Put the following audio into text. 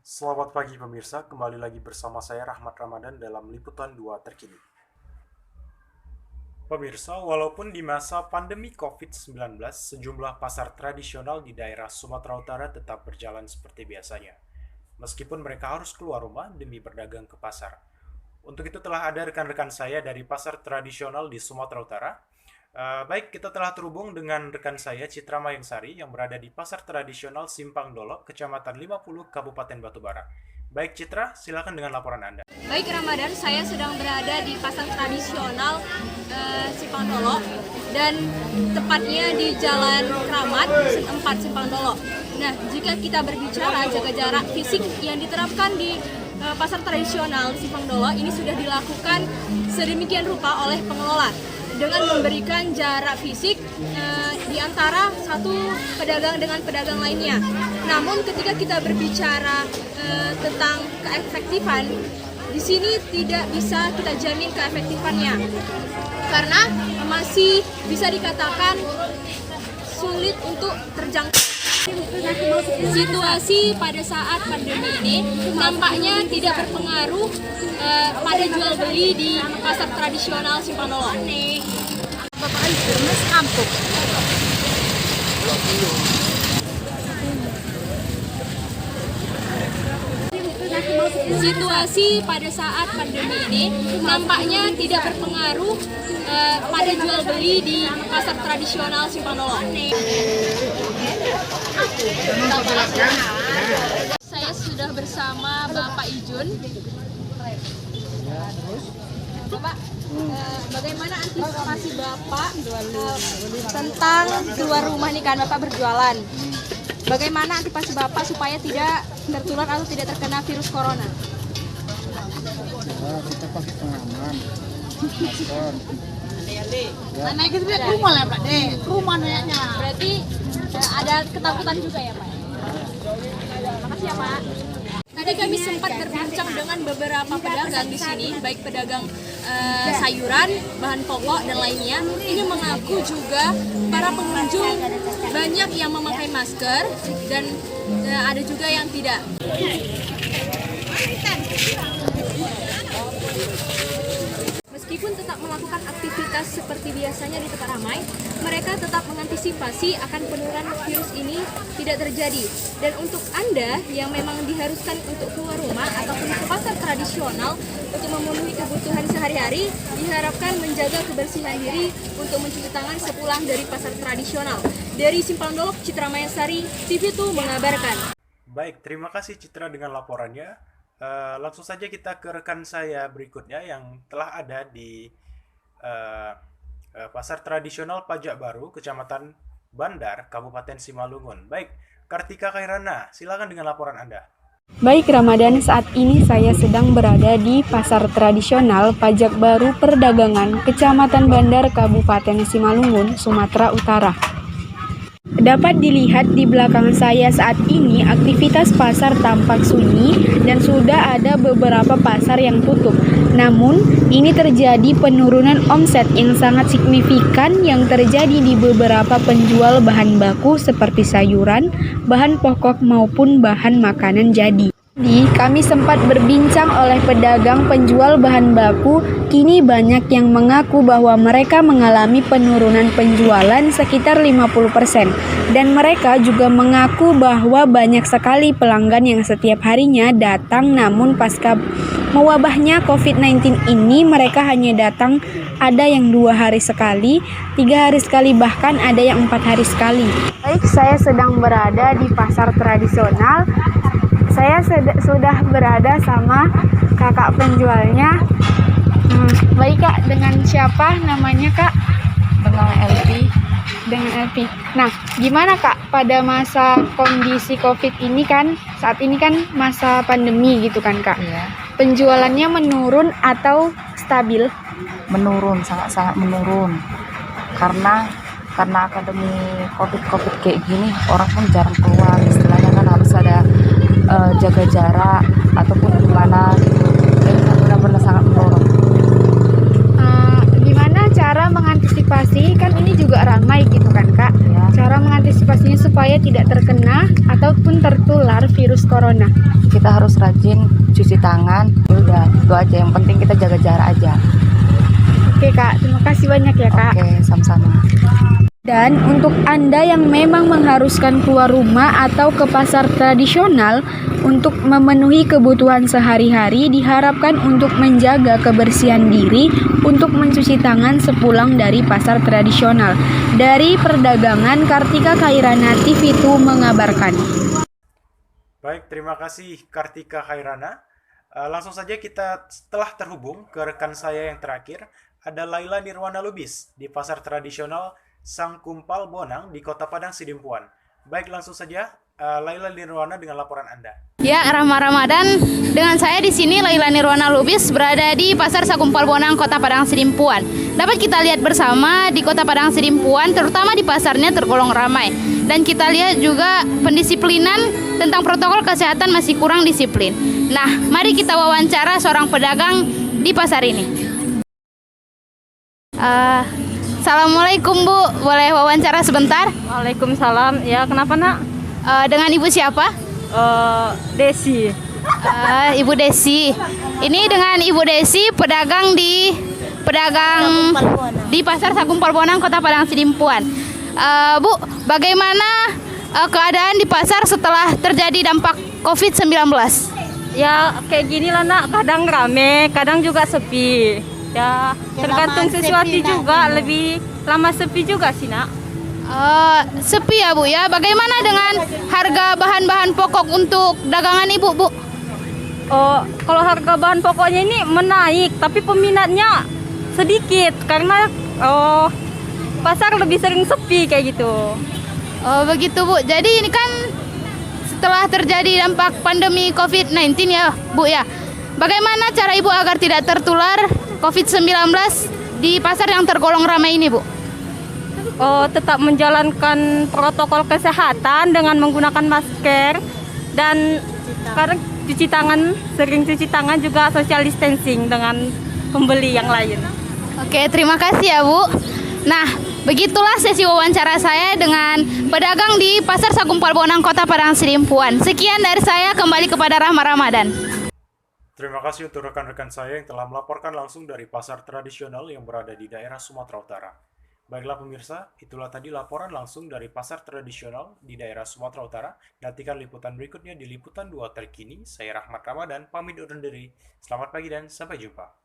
Selamat pagi pemirsa, kembali lagi bersama saya Rahmat Ramadan dalam Liputan 2 terkini. Pemirsa, walaupun di masa pandemi COVID-19, sejumlah pasar tradisional di daerah Sumatera Utara tetap berjalan seperti biasanya. Meskipun mereka harus keluar rumah demi berdagang ke pasar. Untuk itu telah ada rekan-rekan saya dari pasar tradisional di Sumatera Utara. Baik, kita telah terhubung dengan rekan saya Citra Mayangsari yang berada di Pasar Tradisional Simpang Dolok, Kecamatan 50, Kabupaten Batubara. Baik Citra, silakan dengan laporan Anda. Baik Ramadan, saya sedang berada di Pasar Tradisional Simpang Dolok dan tepatnya di Jalan Kramat 4 Simpang Dolok. Nah, jika kita berbicara jaga jarak fisik yang diterapkan di Pasar Tradisional Simpang Dolok ini sudah dilakukan sedemikian rupa oleh pengelola dengan memberikan jarak fisik di antara satu pedagang dengan pedagang lainnya. Namun ketika kita berbicara tentang keefektifan, di sini tidak bisa kita jamin keefektifannya karena masih bisa dikatakan sulit untuk terjangkau. Situasi pada saat pandemi ini nampaknya tidak berpengaruh pada jual beli di pasar tradisional Simpang Dolok. Situasi pada saat pandemi ini nampaknya tidak berpengaruh pada jual beli di pasar tradisional Simpang Dolok. Saya sudah bersama Bapak Ijun. Bapak, bagaimana antisipasi Bapak tentang keluar rumah nih kan Bapak berjualan? Bagaimana antisipasi Bapak supaya tidak tertular atau tidak terkena virus corona? Kita pakai pengaman, masker. Mana itu dia rumah lah Pak deh, rumah nanya. Berarti ada ketakutan juga ya Pak? Makasih ya Pak. Tadi kami sempat berbincang dengan beberapa pedagang di sini, baik pedagang sayuran, bahan pokok dan lainnya. Ini mengaku juga para pengunjung banyak yang memakai masker dan ada juga yang tidak. Meskipun tetap melakukan aktivitas seperti biasanya di tempat ramai, mereka tetap mengantisipasi akan penurunan virus ini tidak terjadi. Dan untuk Anda yang memang diharuskan untuk keluar rumah ataupun ke pasar tradisional untuk memenuhi kebutuhan sehari-hari, diharapkan menjaga kebersihan diri untuk mencuci tangan sepulang dari pasar tradisional. Dari Simpang Dolok, Citra Mayangsari, TV2 mengabarkan. Baik, terima kasih Citra dengan laporannya. Langsung saja kita ke rekan saya berikutnya yang telah ada di Pasar Tradisional Pajak Baru, Kecamatan Bandar, Kabupaten Simalungun. Baik, Kartika Kairana, silakan dengan laporan Anda. Baik Ramadan, saat ini saya sedang berada di Pasar Tradisional Pajak Baru Perdagangan, Kecamatan Bandar, Kabupaten Simalungun, Sumatera Utara. Dapat dilihat di belakang saya saat ini aktivitas pasar tampak sunyi dan sudah ada beberapa pasar yang tutup. Namun, ini terjadi penurunan omset yang sangat signifikan yang terjadi di beberapa penjual bahan baku seperti sayuran, bahan pokok maupun bahan makanan jadi. Kami sempat berbincang oleh pedagang penjual bahan baku, kini banyak yang mengaku bahwa mereka mengalami penurunan penjualan sekitar 50%. Dan mereka juga mengaku bahwa banyak sekali pelanggan yang setiap harinya datang, namun pasca mewabahnya COVID-19 ini mereka hanya datang ada yang 2 hari sekali, 3 hari sekali, bahkan ada yang 4 hari sekali. Baik, saya sedang berada di pasar tradisional. Saya sudah berada sama kakak penjualnya. Baik Kak, dengan siapa namanya Kak? Dengan LP. Dengan LP. Nah, gimana Kak pada masa kondisi COVID ini kan, saat ini kan masa pandemi gitu kan Kak? Iya. Penjualannya menurun atau stabil? Menurun, sangat-sangat menurun. Karena akademi COVID kayak gini, orang pun jarang keluar. Istilahnya kan harus ada jaga jarak ataupun gimana gitu. Jadi benar-benar sangat menurun. Gimana cara mengantisipasi, kan ini juga ramai gitu kan Kak? Ya. Cara mengantisipasi antisipasinya supaya tidak terkena ataupun tertular virus corona? Kita harus rajin cuci tangan, udah itu aja. Yang penting kita jaga jarak aja. Oke Kak, terima kasih banyak ya Kak. Oke, sama-sama. Dan untuk Anda yang memang mengharuskan keluar rumah atau ke pasar tradisional untuk memenuhi kebutuhan sehari-hari, diharapkan untuk menjaga kebersihan diri untuk mencuci tangan sepulang dari pasar tradisional. Dari Perdagangan, Kartika Khairana, TV2 mengabarkan. Baik, terima kasih Kartika Khairana. Langsung saja kita telah terhubung ke rekan saya yang terakhir, ada Laila Nirwana Lubis di pasar tradisional Sang Kumpal Bonang di Kota Padang Sidimpuan. Baik, langsung saja Laila Nirwana dengan laporan Anda. Ya, Rahma Ramadan dengan saya di sini Laila Nirwana Lubis berada di Pasar Sakumpal Bonang Kota Padang Sidimpuan. Dapat kita lihat bersama di Kota Padang Sidimpuan, terutama di pasarnya tergolong ramai. Dan kita lihat juga pendisiplinan tentang protokol kesehatan masih kurang disiplin. Nah, mari kita wawancara seorang pedagang di pasar ini. Assalamualaikum Bu, boleh wawancara sebentar? Waalaikumsalam. Ya, kenapa nak? Dengan Ibu siapa? Desi. Ibu Desi. Ini dengan Ibu Desi pedagang di Pasar Sakumpal Bonang Kota Padang Sidimpuan. Bu, bagaimana keadaan di pasar setelah terjadi dampak COVID-19? Ya, kayak gini lah nak. Kadang rame, kadang juga sepi. Ya, tergantung sesuatu juga. Lebih lama sepi juga sih nak. Sepi ya Bu ya. Bagaimana dengan harga bahan-bahan pokok untuk dagangan Ibu, Bu? Oh, kalau harga bahan pokoknya ini menaik, tapi peminatnya sedikit karena pasar lebih sering sepi kayak gitu. Oh, begitu Bu. Jadi ini kan setelah terjadi dampak pandemi COVID-19 ya, Bu ya. Bagaimana cara Ibu agar tidak tertular COVID-19 di pasar yang tergolong ramai ini, Bu? Tetap menjalankan protokol kesehatan dengan menggunakan masker dan sekarang cuci tangan, sering cuci tangan, juga social distancing dengan pembeli yang lain. Oke, terima kasih ya Bu. Nah, begitulah sesi wawancara saya dengan pedagang di Pasar Sakumpal Bonang Kota Padang Sidimpuan. Sekian dari saya, kembali kepada Rahma Ramadan. Terima kasih untuk rekan-rekan saya yang telah melaporkan langsung dari pasar tradisional yang berada di daerah Sumatera Utara. Baiklah pemirsa, itulah tadi laporan langsung dari pasar tradisional di daerah Sumatera Utara. Nantikan liputan berikutnya di Liputan 2 terkini. Saya Rahmat Ramadan, pamit undur diri. Selamat pagi dan sampai jumpa.